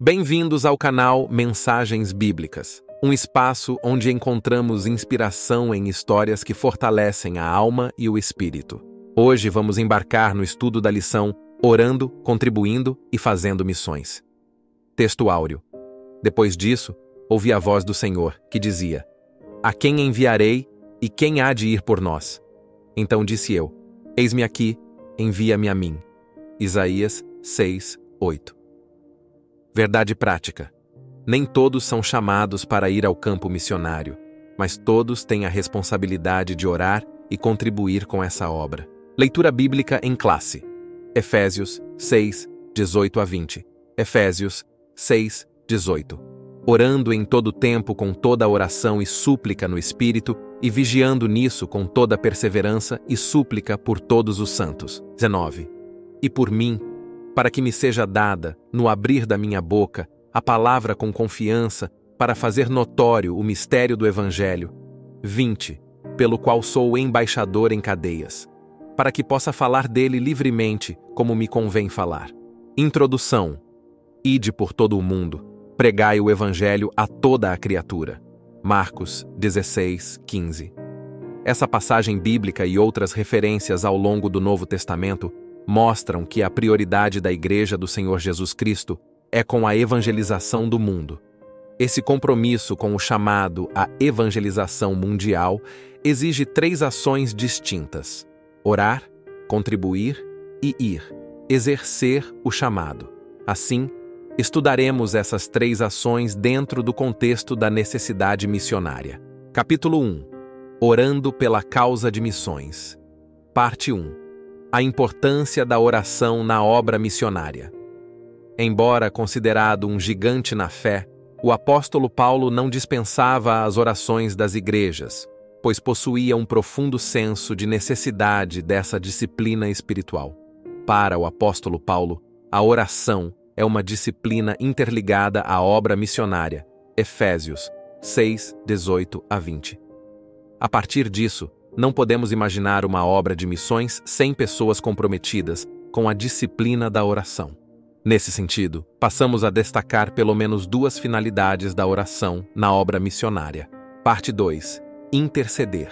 Bem-vindos ao canal Mensagens Bíblicas, um espaço onde encontramos inspiração em histórias que fortalecem a alma e o espírito. Hoje vamos embarcar no estudo da lição Orando, Contribuindo e Fazendo Missões. Texto áureo. Depois disso, ouvi a voz do Senhor, que dizia: A quem enviarei e quem há de ir por nós? Então disse eu: Eis-me aqui, envia-me a mim. Isaías 6:8. Verdade prática. Nem todos são chamados para ir ao campo missionário, mas todos têm a responsabilidade de orar e contribuir com essa obra. Leitura bíblica em classe. Efésios 6:18-20. Efésios 6:18. Orando em todo tempo com toda oração e súplica no Espírito, e vigiando nisso com toda perseverança e súplica por todos os santos. 19. E por mim, para que me seja dada, no abrir da minha boca, a palavra com confiança, para fazer notório o mistério do Evangelho. 20. Pelo qual sou embaixador em cadeias, para que possa falar dele livremente, como me convém falar. Introdução. Ide por todo o mundo, pregai o Evangelho a toda a criatura. Marcos 16:15. Essa passagem bíblica e outras referências ao longo do Novo Testamento mostram que a prioridade da Igreja do Senhor Jesus Cristo é com a evangelização do mundo. Esse compromisso com o chamado à evangelização mundial exige 3 ações distintas: orar, contribuir e ir, exercer o chamado. Assim, estudaremos essas 3 ações dentro do contexto da necessidade missionária. Capítulo 1. Orando pela causa de missões. Parte 1. A importância da oração na obra missionária. Embora considerado um gigante na fé, o apóstolo Paulo não dispensava as orações das igrejas, pois possuía um profundo senso de necessidade dessa disciplina espiritual. Para o apóstolo Paulo, a oração é uma disciplina interligada à obra missionária. Efésios 6:18-20. A partir disso, não podemos imaginar uma obra de missões sem pessoas comprometidas com a disciplina da oração. Nesse sentido, passamos a destacar pelo menos 2 finalidades da oração na obra missionária. Parte 2. Interceder.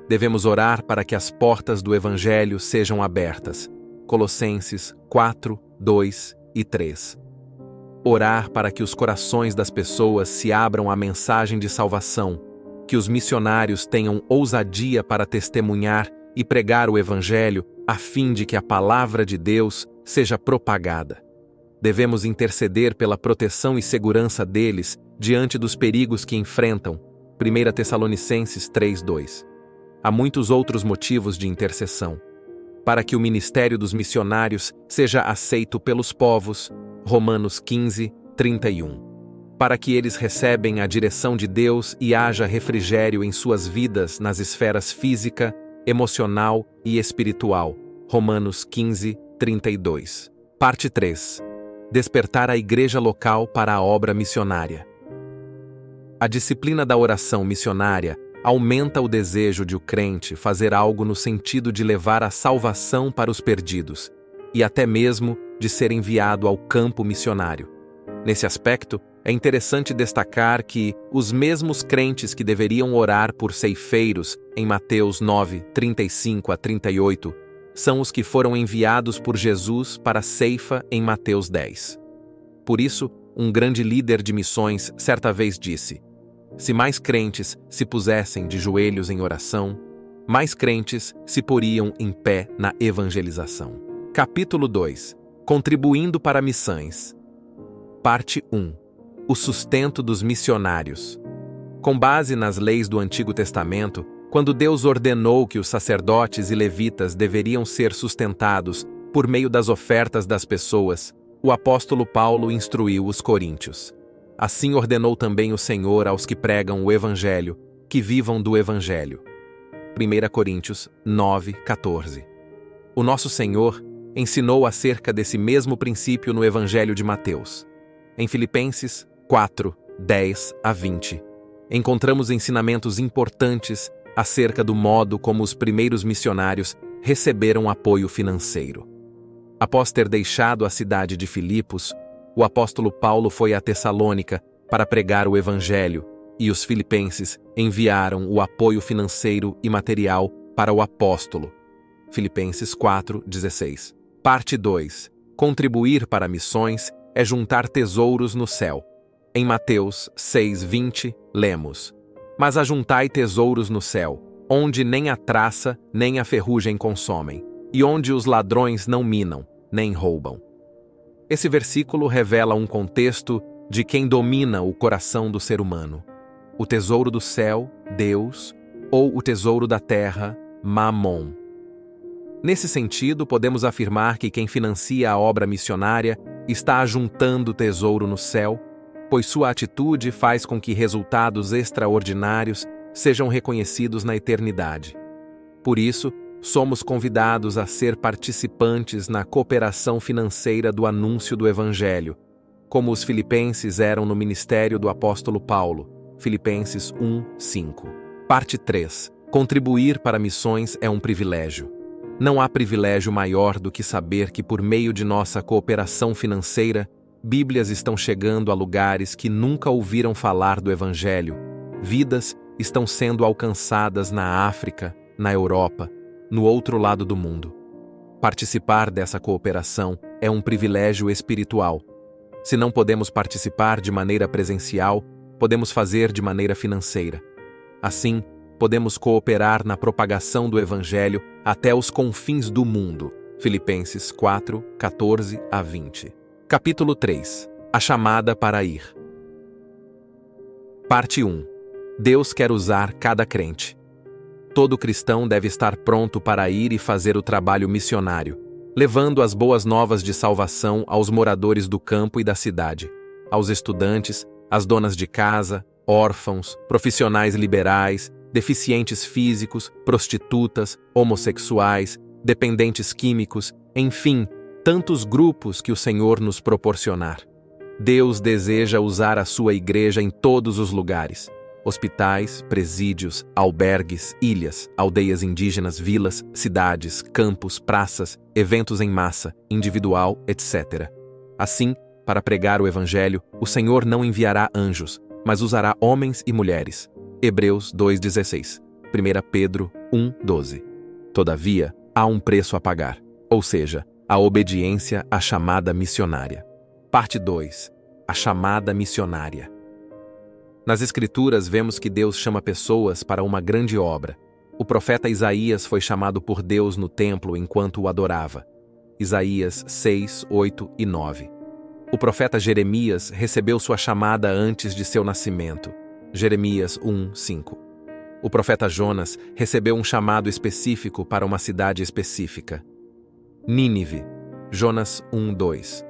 Devemos orar para que as portas do Evangelho sejam abertas. Colossenses 4:2 e 3. Orar para que os corações das pessoas se abram à mensagem de salvação, que os missionários tenham ousadia para testemunhar e pregar o Evangelho, a fim de que a palavra de Deus seja propagada. Devemos interceder pela proteção e segurança deles diante dos perigos que enfrentam. 1 Tessalonicenses 3:2. Há muitos outros motivos de intercessão. Para que o ministério dos missionários seja aceito pelos povos. Romanos 15:31. Para que eles recebem a direção de Deus e haja refrigério em suas vidas nas esferas física, emocional e espiritual. Romanos 15:32. Parte 3. Despertar a igreja local para a obra missionária. A disciplina da oração missionária aumenta o desejo de o crente fazer algo no sentido de levar a salvação para os perdidos, e até mesmo de ser enviado ao campo missionário. Nesse aspecto, é interessante destacar que os mesmos crentes que deveriam orar por ceifeiros em Mateus 9:35-38 são os que foram enviados por Jesus para a ceifa em Mateus 10. Por isso, um grande líder de missões certa vez disse: se mais crentes se pusessem de joelhos em oração, mais crentes se poriam em pé na evangelização. Capítulo 2. Contribuindo para missões. Parte 1. O sustento dos missionários. Com base nas leis do Antigo Testamento, quando Deus ordenou que os sacerdotes e levitas deveriam ser sustentados por meio das ofertas das pessoas, o apóstolo Paulo instruiu os coríntios. Assim ordenou também o Senhor aos que pregam o Evangelho, que vivam do Evangelho. 1 Coríntios 9:14. O nosso Senhor ensinou acerca desse mesmo princípio no Evangelho de Mateus. Em Filipenses 4:10-20, encontramos ensinamentos importantes acerca do modo como os primeiros missionários receberam apoio financeiro. Após ter deixado a cidade de Filipos, o apóstolo Paulo foi a Tessalônica para pregar o Evangelho, e os filipenses enviaram o apoio financeiro e material para o apóstolo. Filipenses 4:16. Parte 2. Contribuir para missões é juntar tesouros no céu. Em Mateus 6:20, lemos: Mas ajuntai tesouros no céu, onde nem a traça nem a ferrugem consomem, e onde os ladrões não minam, nem roubam. Esse versículo revela um contexto de quem domina o coração do ser humano: o tesouro do céu, Deus, ou o tesouro da terra, Mamon. Nesse sentido, podemos afirmar que quem financia a obra missionária está ajuntando tesouro no céu, pois sua atitude faz com que resultados extraordinários sejam reconhecidos na eternidade. Por isso, somos convidados a ser participantes na cooperação financeira do anúncio do Evangelho, como os filipenses eram no ministério do apóstolo Paulo. Filipenses 1:5. Parte 3. Contribuir para missões é um privilégio. Não há privilégio maior do que saber que, por meio de nossa cooperação financeira, Bíblias estão chegando a lugares que nunca ouviram falar do Evangelho. Vidas estão sendo alcançadas na África, na Europa, no outro lado do mundo. Participar dessa cooperação é um privilégio espiritual. Se não podemos participar de maneira presencial, podemos fazer de maneira financeira. Assim, podemos cooperar na propagação do Evangelho até os confins do mundo. Filipenses 4:14-20. Capítulo 3. A chamada para ir. Parte 1. Deus quer usar cada crente. Todo cristão deve estar pronto para ir e fazer o trabalho missionário, levando as boas novas de salvação aos moradores do campo e da cidade, aos estudantes, às donas de casa, órfãos, profissionais liberais, deficientes físicos, prostitutas, homossexuais, dependentes químicos, enfim, tantos grupos que o Senhor nos proporcionar. Deus deseja usar a sua igreja em todos os lugares: hospitais, presídios, albergues, ilhas, aldeias indígenas, vilas, cidades, campos, praças, eventos em massa, individual, etc. Assim, para pregar o Evangelho, o Senhor não enviará anjos, mas usará homens e mulheres. Hebreus 2:16. 1 Pedro 1:12. Todavia, há um preço a pagar, ou seja, a obediência à chamada missionária. Parte 2. A chamada missionária. Nas Escrituras vemos que Deus chama pessoas para uma grande obra. O profeta Isaías foi chamado por Deus no templo enquanto o adorava. Isaías 6, 8 e 9. O profeta Jeremias recebeu sua chamada antes de seu nascimento. Jeremias 1, 5. O profeta Jonas recebeu um chamado específico para uma cidade específica. Nínive. Jonas 1, 2.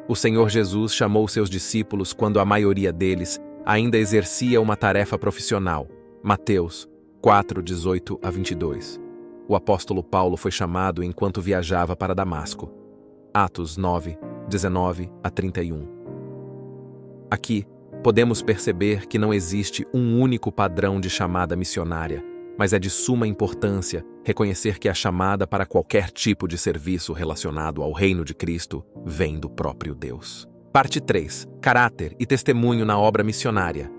O Senhor Jesus chamou seus discípulos quando a maioria deles ainda exercia uma tarefa profissional. Mateus 4, 18-22. O apóstolo Paulo foi chamado enquanto viajava para Damasco. Atos 9, 19-31. Aqui, podemos perceber que não existe um único padrão de chamada missionária, mas é de suma importância reconhecer que a chamada para qualquer tipo de serviço relacionado ao reino de Cristo vem do próprio Deus. Parte 3. Caráter e testemunho na obra missionária.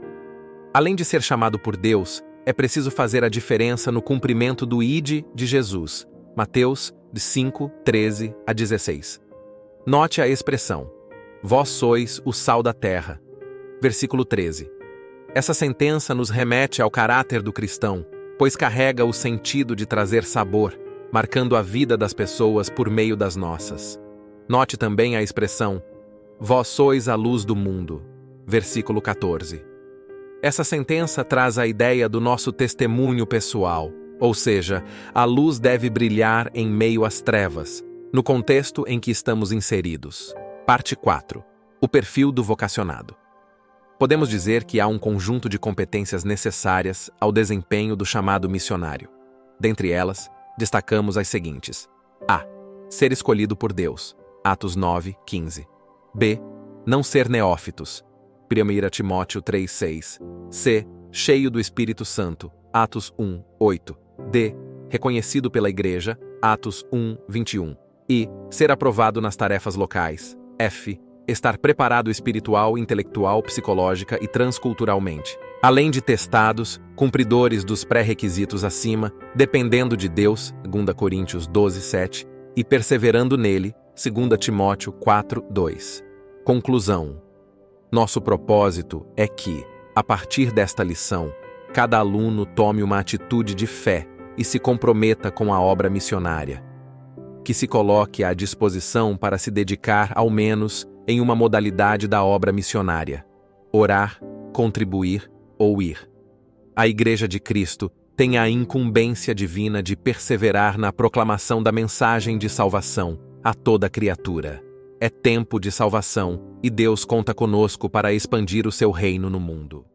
Além de ser chamado por Deus, é preciso fazer a diferença no cumprimento do Ide de Jesus. Mateus 5, 13-16. Note a expressão: vós sois o sal da terra. Versículo 13. Essa sentença nos remete ao caráter do cristão, pois carrega o sentido de trazer sabor, marcando a vida das pessoas por meio das nossas. Note também a expressão: vós sois a luz do mundo. Versículo 14. Essa sentença traz a ideia do nosso testemunho pessoal, ou seja, a luz deve brilhar em meio às trevas, no contexto em que estamos inseridos. Parte 4. O perfil do vocacionado. Podemos dizer que há um conjunto de competências necessárias ao desempenho do chamado missionário. Dentre elas, destacamos as seguintes: A. Ser escolhido por Deus. Atos 9, 15. B. Não ser neófitos. 1 Timóteo 3, 6. C. Cheio do Espírito Santo. Atos 1, 8. D. Reconhecido pela Igreja. Atos 1, 21. E. Ser aprovado nas tarefas locais. F. estar preparado espiritual, intelectual, psicológica e transculturalmente. Além de testados, cumpridores dos pré-requisitos acima, dependendo de Deus, 2 Coríntios 12:7, e perseverando nele, 2 Timóteo 4:2. Conclusão. Nosso propósito é que, a partir desta lição, cada aluno tome uma atitude de fé e se comprometa com a obra missionária. Que se coloque à disposição para se dedicar, ao menos, em uma modalidade da obra missionária: orar, contribuir ou ir. A Igreja de Cristo tem a incumbência divina de perseverar na proclamação da mensagem de salvação a toda criatura. É tempo de salvação e Deus conta conosco para expandir o seu reino no mundo.